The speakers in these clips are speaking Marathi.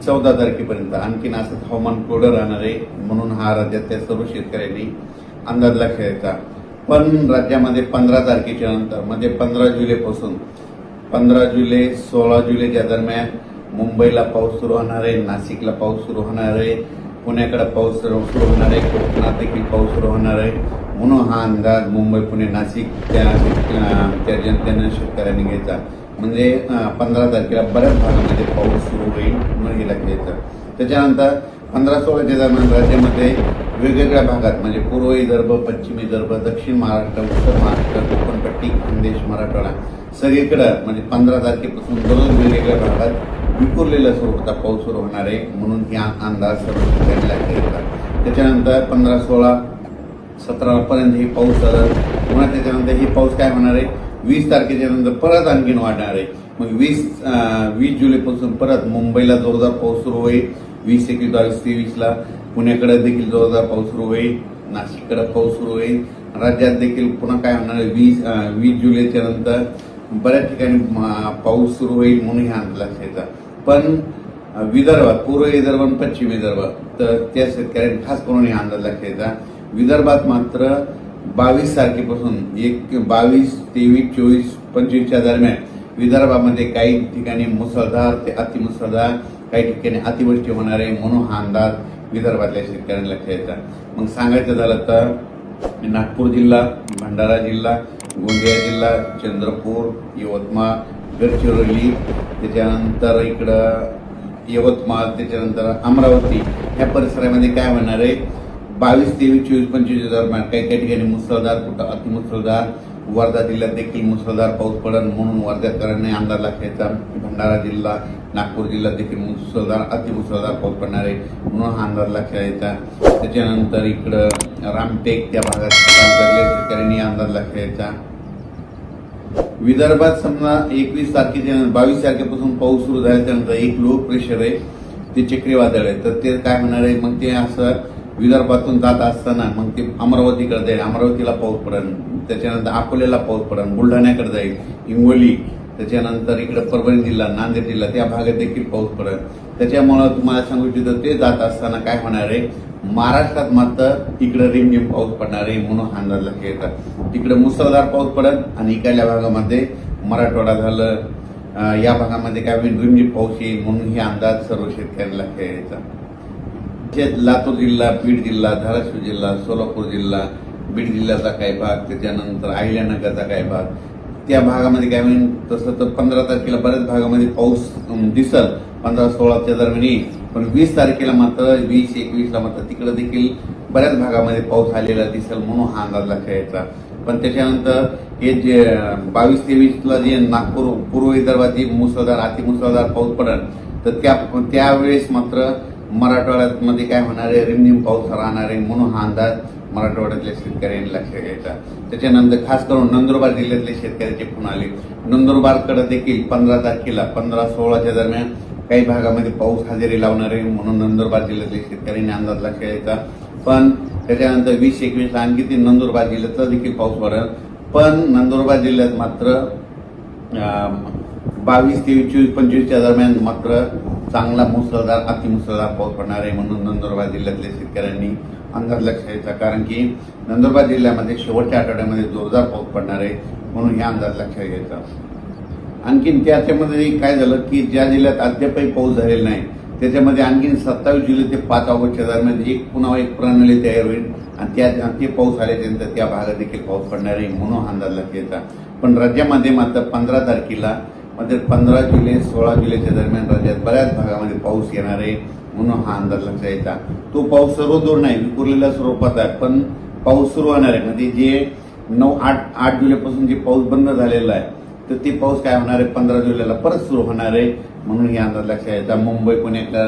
14 तारखेपर्यंत आणखीन असंच हवामान कोरडं राहणार आहे, म्हणून हा राज्यातल्या सर्व शेतकऱ्यांनी अंदाज लक्षात घ्यायचा. पण राज्यामध्ये 15 तारखेच्या नंतर म्हणजे 15 जुलैपासून 15 जुलै 16 जुलैच्या दरम्यान मुंबईला पाऊस सुरू होणार आहे, नाशिकला पाऊस सुरू होणार आहे, पुण्याकडे पाऊस सुरू होणार आहे, कोकणात देखील पाऊस सुरू होणार आहे. म्हणून हा अंदाज मुंबई पुणे नाशिक त्या जनतेनं शेतकऱ्यांनी घ्यायचा. म्हणजे 15 तारखेला बऱ्याच भागामध्ये पाऊस सुरू होईल म्हणून हे लक्षात घ्यायचं. त्याच्यानंतर 15-16च्या दरम्यान राज्यामध्ये वेगवेगळ्या भागात म्हणजे पूर्व विदर्भ, पश्चिम विदर्भ, दक्षिण महाराष्ट्र, उत्तर महाराष्ट्र, कोकणपट्टी, खानदेश, मराठवाडा सगळीकडं म्हणजे 15 तारखेपासून दररोज वेगवेगळ्या भागात विखुरलेल्या स्वरूपाचा पाऊस सुरू होणार आहे. म्हणून हा अंदाज सर्व शेतकऱ्यांनी लक्षात घ्यायचा. त्याच्यानंतर 15, 16, 17 पर्यंत हे पाऊस पुन्हा त्याच्यानंतर हे पाऊस काय होणार आहे 20 तारखेच्या नंतर परत आणखीन वाढणार आहे. मग 20 जुलैपासून परत मुंबईला जोरदार पाऊस सुरू होईल. 20, 21, 22, 23ला पुण्याकडे देखील जोरदार पाऊस सुरू होईल, नाशिककडे पाऊस सुरू होईल. राज्यात देखील पुन्हा काय होणार आहे 20 जुलैच्या नंतर बऱ्याच ठिकाणी पाऊस सुरू होईल म्हणून हा अंदाज लक्षात घ्यायचा. पण विदर्भात पूर्व विदर्भ आणि पश्चिम विदर्भ तर त्या शेतकऱ्यांनी खास करून हा अंदाज लक्षात घ्यायचा. विदर्भात मात्र 22 तारखेपासून 22, 23, 24, 25च्या दरम्यान विदर्भामध्ये काही ठिकाणी मुसळधार ते अतिमुसळधार, काही ठिकाणी अतिवृष्टी होणार आहे म्हणून हा अंदाज विदर्भातल्या शेतकऱ्यांना लक्षात घ्यायचा. मग सांगायचं झालं तर नागपूर जिल्हा, भंडारा जिल्हा, गोंदिया जिल्हा, चंद्रपूर, यवतमाळ, गडचिरोली, त्याच्यानंतर इकडं यवतमाळ, त्याच्यानंतर अमरावती ह्या परिसरामध्ये काय होणार आहे 22, 23, 24, 25 दरम्यान काही काही ठिकाणी मुसळधार, कुठं अतिमुसळधार. वर्धा जिल्ह्यात देखील मुसळधार पाऊस पडेल म्हणून वर्ध्याकरांनी अंदाज लक्षात. भंडारा जिल्हा, नागपूर जिल्ह्यात देखील मुसळधार अतिमुसळधार पाऊस पडणार आहे म्हणून हा अंदाज लक्षात घ्यायचा. त्याच्यानंतर इकडं रामटेक त्या भागात शेतकऱ्यांनी अंदाज लक्षात घ्यायचा. विदर्भात समजा 21 तारखेच्या 22 तारखेपासून पाऊस सुरू झाल्याच्यानंतर एक लो प्रेशर आहे ते चक्रीवादळ आहे, तर ते काय होणार आहे मग ते असं विदर्भातून जात असताना मग ते अमरावतीकडे जाईल, अमरावतीला पाऊस पडेल, त्याच्यानंतर अकोल्याला पाऊस पडेल, बुलढाण्याकडे जाईल, हिंगोली, त्याच्यानंतर इकडे परभणी जिल्हा, नांदेड जिल्हा त्या भागात देखील पाऊस पडेल. त्याच्यामुळं तुम्हाला सांगू इच्छितो ते जात असताना काय होणार आहे महाराष्ट्रात मात्र इकडे रिमझिम पाऊस पडणार आहे म्हणून हा अंदाज लक्षात घ्यायचा. तिकडे मुसळधार पाऊस पडेल आणि इकडल्या भागामध्ये मराठवाडा झालं या भागामध्ये काय होईल रिमझिम पाऊस येईल म्हणून हे अंदाज सर्व शेतकऱ्यांना लक्षात घ्यायचा. लातूर जिल्हा, बीड जिल्हा, धाराशिव जिल्हा, सोलापूर जिल्हा, बीड जिल्ह्याचा काही भाग, त्याच्यानंतर अहिल्यानगरचा काही भाग त्या भागामध्ये काय होईल तसं तर 15 तारखेला बऱ्याच भागामध्ये पाऊस दिसल 15-16च्या दरम्यान येईल. पण 20 तारखेला मात्र 20, 21ला मात्र तिकडे देखील बऱ्याच भागामध्ये पाऊस आलेला दिसेल म्हणून हा अंदाज लक्षात घ्यायचा. पण त्याच्यानंतर हे जे 22, 23ला जे नागपूर पूर्व विदर्भात मुसळधार अतिमुसळधार पाऊस पडेल तर त्यावेळेस मात्र मराठवाड्यामध्ये काय होणार आहे रिमझिम पाऊस राहणार आहे म्हणून हा अंदाज मराठवाड्यातल्या शेतकऱ्यांनी लक्षात घ्यायचा. त्याच्यानंतर खास करून नंदुरबार जिल्ह्यातले शेतकऱ्याचे फोन आले. नंदुरबारकडे देखील 15 तारखेला 15-16च्या दरम्यान काही भागामध्ये पाऊस हजेरी लावणार आहे म्हणून नंदुरबार जिल्ह्यातल्या शेतकऱ्यांनी अंदाज लक्षात घ्यायचा. पण त्याच्यानंतर 20, 21ला आणखी ते नंदुरबार जिल्ह्यातला देखील पाऊस पडेल. पण नंदुरबार जिल्ह्यात मात्र 22, 23, 24, 25च्या दरम्यान मात्र चांगला मुसळधार अतिमुसळधार पाऊस पडणार आहे म्हणून नंदुरबार जिल्ह्यातल्या शेतकऱ्यांनी अंदाज लक्षात घ्यायचा. कारण की नंदुरबार जिल्ह्यामध्ये शेवटच्या आठवड्यामध्ये जोरदार पाऊस पडणार आहे म्हणून हे अंदाज लक्षात घ्यायचा. आणखीन त्याच्यामध्ये काय झालं की ज्या जिल्ह्यात अद्यापही पाऊस झालेला नाही त्याच्यामध्ये आणखीन 27 जुलै ते 5 ऑगस्टच्या दरम्यान पुन्हा एक प्रणाली तयार होईल आणि ते पाऊस आल्याच्यानंतर त्या भागात देखील पाऊस पडणार आहे म्हणून हा अंदाज लक्षात घ्यायचा. पण राज्यामध्ये मात्र 15 तारखेला म्हणजे 15 जुलै 16 जुलैच्या दरम्यान राज्यात बऱ्याच भागामध्ये पाऊस येणार आहे म्हणून हा अंदाज लक्षात घ्यायचा. तो पाऊस सर्व दूर नाही विखुरलेल्या स्वरूपात आहे पण पाऊस सुरू होणार आहे. म्हणजे जे 8 जुलैपासून जे पाऊस बंद झालेला आहे तर ते पाऊस काय होणार आहे 15 जुलैला परत सुरू होणार आहे म्हणून हे अंदाज लक्षात घ्यायचा. मुंबई पुण्याच्या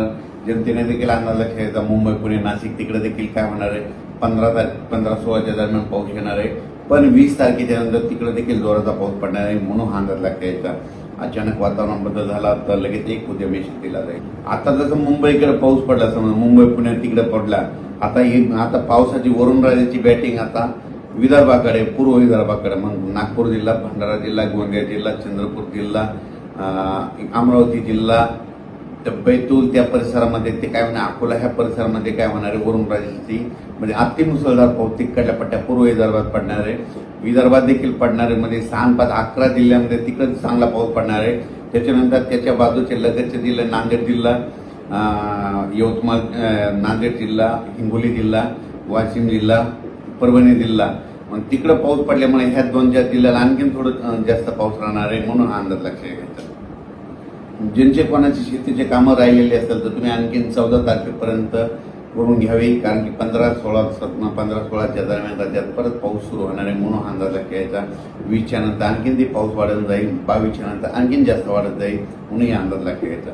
जनतेने देखील अंदाज लक्षात घ्यायचा. मुंबई पुणे नाशिक तिकडे देखील काय होणार आहे 15-16च्या दरम्यान पाऊस येणार आहे. पण 20 तारखेच्या नंतर तिकडे देखील जोराचा पाऊस पडणार आहे म्हणून हा अंदाज लक्षात घ्यायचा. अचानक वातावरण बदल झाला तर लगेच एक उद्यमी शेतीला जाईल. आता जसं मुंबईकडे पाऊस पडला समजा मुंबई पुणे तिकडे पडला आता पावसाची वरून राजाची बॅटिंग आता विदर्भाकडे पूर्व विदर्भाकडे मग नागपूर जिल्हा, भंडारा जिल्हा, गोंदिया जिल्हा, चंद्रपूर जिल्हा, अमरावती जिल्हा, तर बैतूल त्या परिसरामध्ये ते काय होणार, अकोला ह्या परिसरामध्ये काय होणार आहे, वरून राजस्थी म्हणजे अतिमुसळधार पाऊस तिकडल्या पट्ट्या पूर्व विदर्भात पडणार आहे, विदर्भात देखील पडणार आहे. म्हणजे 6-5-11 जिल्ह्यामध्ये तिकडे चांगला पाऊस पडणार आहे. त्याच्यानंतर त्याच्या बाजूचे लगतचे जिल्हे नांदेड जिल्हा, यवतमाळ, नांदेड जिल्हा, हिंगोली जिल्हा, वाशिम जिल्हा, परभणी जिल्हा, मग तिकडं पाऊस पडल्यामुळे ह्या 2-4 जिल्ह्याला आणखीन थोडं जास्त पाऊस राहणार आहे. म्हणून हा अंदाज लक्षात घ्यायचा. ज्यांचे कोणाची शेतीचे कामं राहिलेली असेल तर तुम्ही आणखीन 14 तारखेपर्यंत करून घ्यावी, कारण की 15-16च्या दरम्यान राज्यात परत पाऊस सुरू होणार आहे. म्हणून हा अंदाज लक्षात घ्यायचा. 20च्या नंतर आणखीन ते पाऊस वाढत जाईल, 22च्या नंतर आणखीन जास्त वाढत जाईल. म्हणून हा अंदाज लक्षात घ्यायचा.